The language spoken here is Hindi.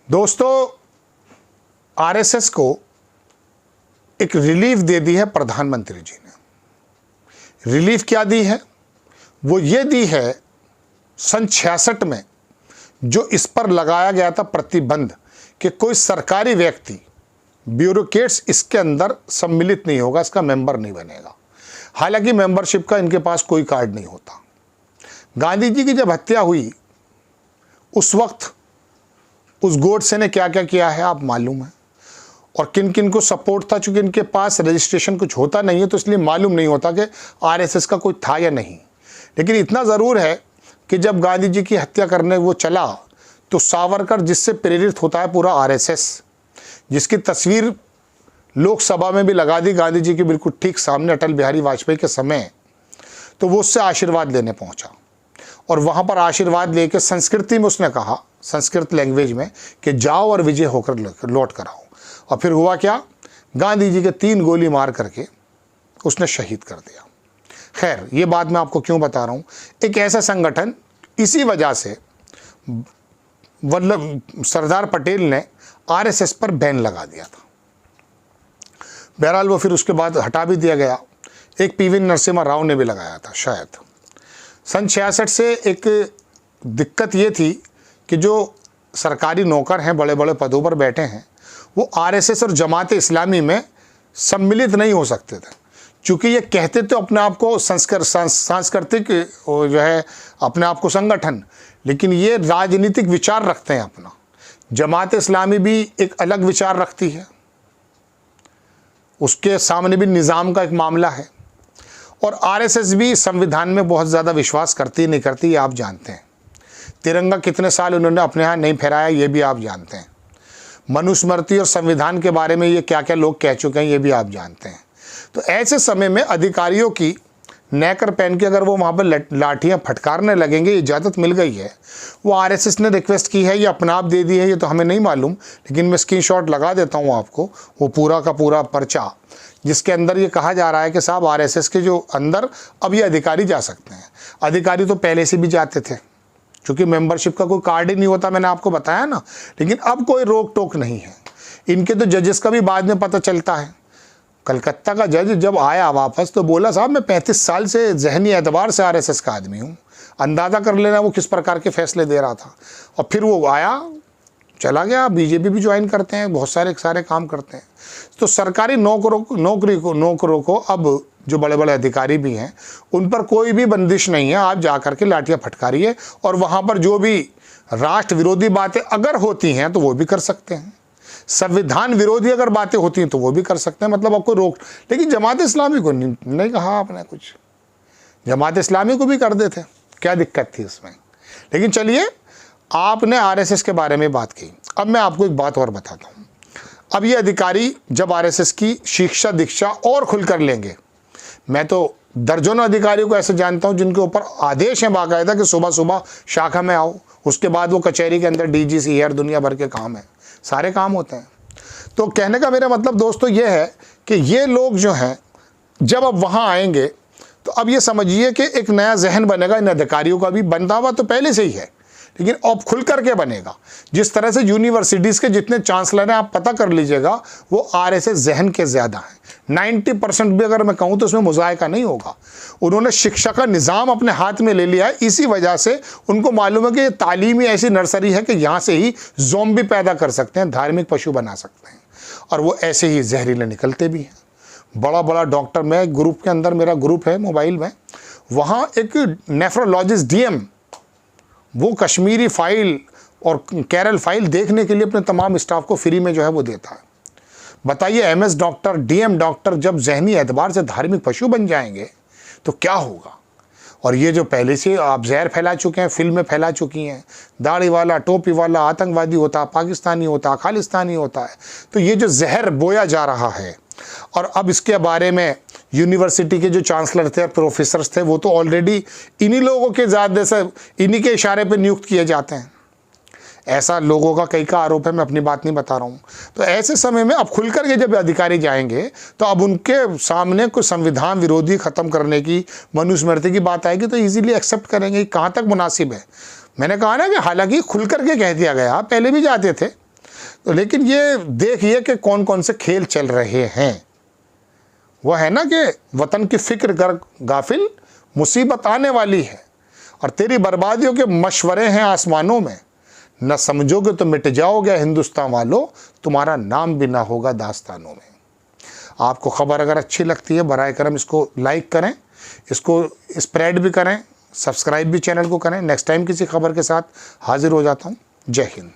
दोस्तों, आरएसएस को एक रिलीफ दे दी है प्रधानमंत्री जी ने। रिलीफ क्या दी है? वो ये दी है सन 66 में जो इस पर लगाया गया था प्रतिबंध कि कोई सरकारी व्यक्ति, ब्यूरोक्रेट्स इसके अंदर सम्मिलित नहीं होगा, इसका मेंबर नहीं बनेगा। हालांकि मेंबरशिप का इनके पास कोई कार्ड नहीं होता। गांधी जी की जब हत्या हुई उस वक्त उस गोडसे ने क्या क्या किया है आप मालूम है, और किन किन को सपोर्ट था। चूंकि इनके पास रजिस्ट्रेशन कुछ होता नहीं है तो इसलिए मालूम नहीं होता कि आरएसएस का कोई था या नहीं। लेकिन इतना ज़रूर है कि जब गांधी जी की हत्या करने वो चला तो सावरकर, जिससे प्रेरित होता है पूरा आरएसएस, जिसकी तस्वीर लोकसभा में भी लगा दी गांधी जी के बिल्कुल ठीक सामने अटल बिहारी वाजपेयी के समय, तो वो उससे आशीर्वाद लेने पहुंचा और वहाँ पर आशीर्वाद लेके संस्कृति में उसने कहा, संस्कृत लैंग्वेज में, कि जाओ और विजय होकर लौट कर आओ। और फिर हुआ क्या? गांधी जी के 3 गोली मार करके उसने शहीद कर दिया। खैर, ये बात मैं आपको क्यों बता रहा हूँ, एक ऐसा संगठन, इसी वजह से सरदार पटेल ने आरएसएस पर बैन लगा दिया था। बहरहाल वो फिर उसके बाद हटा भी दिया गया। एक पीवी नरसिम्हा राव ने भी लगाया था शायद। सन 66 से एक दिक्कत ये थी कि जो सरकारी नौकर हैं, बड़े बड़े पदों पर बैठे हैं, वो आरएसएस और जमात इस्लामी में सम्मिलित नहीं हो सकते थे। चूँकि ये कहते तो अपने आप को सांस्कृतिक जो है अपने आप को संगठन, लेकिन ये राजनीतिक विचार रखते हैं अपना। जमात इस्लामी भी एक अलग विचार रखती है, उसके सामने भी निज़ाम का एक मामला है। और आरएसएस भी संविधान में बहुत ज़्यादा विश्वास करती नहीं करती, ये आप जानते हैं। तिरंगा कितने साल उन्होंने अपने यहाँ नहीं फहराया, ये भी आप जानते हैं। मनुस्मृति और संविधान के बारे में ये क्या क्या लोग कह चुके हैं, ये भी आप जानते हैं। तो ऐसे समय में अधिकारियों की नेकर पहन के अगर वो वहाँ पर लाठियाँ फटकारने लगेंगे, इजाज़त मिल गई है, वो आरएसएस ने रिक्वेस्ट की है, ये अपना आप दे दी है, ये तो हमें नहीं मालूम, लेकिन मैं स्क्रीनशॉट लगा देता हूँ आपको, वो पूरा का पूरा पर्चा, जिसके अंदर ये कहा जा रहा है कि साहब आरएसएस के जो अंदर अब ये अधिकारी जा सकते हैं। अधिकारी तो पहले से भी जाते थे, क्योंकि मेंबरशिप का कोई कार्ड ही नहीं होता, मैंने आपको बताया ना। लेकिन अब कोई रोक टोक नहीं है। इनके तो जजेस का भी बाद में पता चलता है। कलकत्ता का जज जब आया वापस तो बोला, साहब मैं 35 साल से ज़हनी एतबार से आरएसएस का आदमी हूँ, अंदाज़ा कर लेना वो किस प्रकार के फैसले दे रहा था। और फिर वो आया, चला गया, बीजेपी भी ज्वाइन करते हैं, बहुत सारे काम करते हैं। तो सरकारी नौकरों को अब जो बड़े बड़े अधिकारी भी हैं उन पर कोई भी बंदिश नहीं है। आप जा करके लाठियाँ फटकारिए और वहाँ पर जो भी राष्ट्र विरोधी बातें अगर होती हैं तो वो भी कर सकते हैं, संविधान विरोधी अगर बातें होती हैं तो वो भी कर सकते हैं, मतलब आपको रोक। लेकिन जमात इस्लामी को नहीं कहा आपने कुछ, जमात इस्लामी को भी कर देते, क्या दिक्कत थी उसमें। लेकिन चलिए, आपने आरएसएस के बारे में बात की, अब मैं आपको एक बात और बताता हूँ। अब ये अधिकारी जब आरएसएस की शिक्षा दीक्षा और खुलकर लेंगे, मैं तो दर्जनों अधिकारियों को ऐसे जानता हूँ जिनके ऊपर आदेश है बाकायदा कि सुबह सुबह शाखा में आओ, उसके बाद वो कचहरी के अंदर डीजीसी और दुनिया भर के काम है, सारे काम होते हैं। तो कहने का मेरा मतलब दोस्तों ये है कि ये लोग जो हैं जब अब वहाँ आएंगे तो अब ये समझिए कि एक नया जहन बनेगा इन अधिकारियों का भी, बनता हुआ तो पहले से ही है, लेकिन अब खुल करके बनेगा। जिस तरह से यूनिवर्सिटीज़ के जितने चांसलर हैं आप पता कर लीजिएगा, वो आरएसएस जहन के ज़्यादा हैं। 90% भी अगर मैं कहूँ तो उसमें मुज़ायका नहीं होगा। उन्होंने शिक्षा का निज़ाम अपने हाथ में ले लिया है, इसी वजह से उनको मालूम है कि ये तालीमी ऐसी नर्सरी है कि यहाँ से ही ज़ॉम्बी पैदा कर सकते हैं, धार्मिक पशु बना सकते हैं, और वो ऐसे ही जहरीले निकलते भी हैं। बड़ा बड़ा डॉक्टर, मैं ग्रुप के अंदर, मेरा ग्रुप है मोबाइल में, वहाँ एक नेफ्रोलॉजिस्ट डीएम, वो कश्मीरी फाइल और केरल फाइल देखने के लिए अपने तमाम स्टाफ को फ्री में जो है वो देता है। बताइए, एमएस डॉक्टर, डीएम डॉक्टर जब जहनी एतबार से धार्मिक पशु बन जाएंगे तो क्या होगा। और ये जो पहले से आप जहर फैला चुके हैं, फिल्में फैला चुकी हैं, दाढ़ी वाला, टोपी वाला आतंकवादी होता, पाकिस्तानी होता, खालिस्तानी होता है, तो ये जो जहर बोया जा रहा है, और अब इसके बारे में यूनिवर्सिटी के जो चांसलर थे, प्रोफेसर्स थे, वो तो ऑलरेडी इन्हीं लोगों के ज़्यादा से इन्हीं के इशारे पे नियुक्त किए जाते हैं। ऐसा लोगों का कई का आरोप है, मैं अपनी बात नहीं बता रहा हूँ। तो ऐसे समय में अब खुलकर के जब अधिकारी जाएंगे तो अब उनके सामने कोई संविधान विरोधी ख़त्म करने की, मनुस्मृति की बात आएगी तो इजीली एक्सेप्ट करेंगे, कहाँ तक मुनासिब है। मैंने कहा ना कि हालांकि खुलकर के कह दिया गया, पहले भी जाते थे, तो लेकिन ये देखिए कि कौन कौन से खेल चल रहे हैं। वह है ना कि वतन की फिक्र कर गाफिल, मुसीबत आने वाली है, और तेरी बर्बादियों के मशवरे हैं आसमानों में, न समझोगे तो मिट जाओगे हिंदुस्तान वालों, तुम्हारा नाम भी ना होगा दास्तानों में। आपको खबर अगर अच्छी लगती है बराए करम इसको लाइक करें, इसको स्प्रेड भी करें, सब्सक्राइब भी चैनल को करें। नेक्स्ट टाइम किसी खबर के साथ हाजिर हो जाता हूँ। जय हिंद।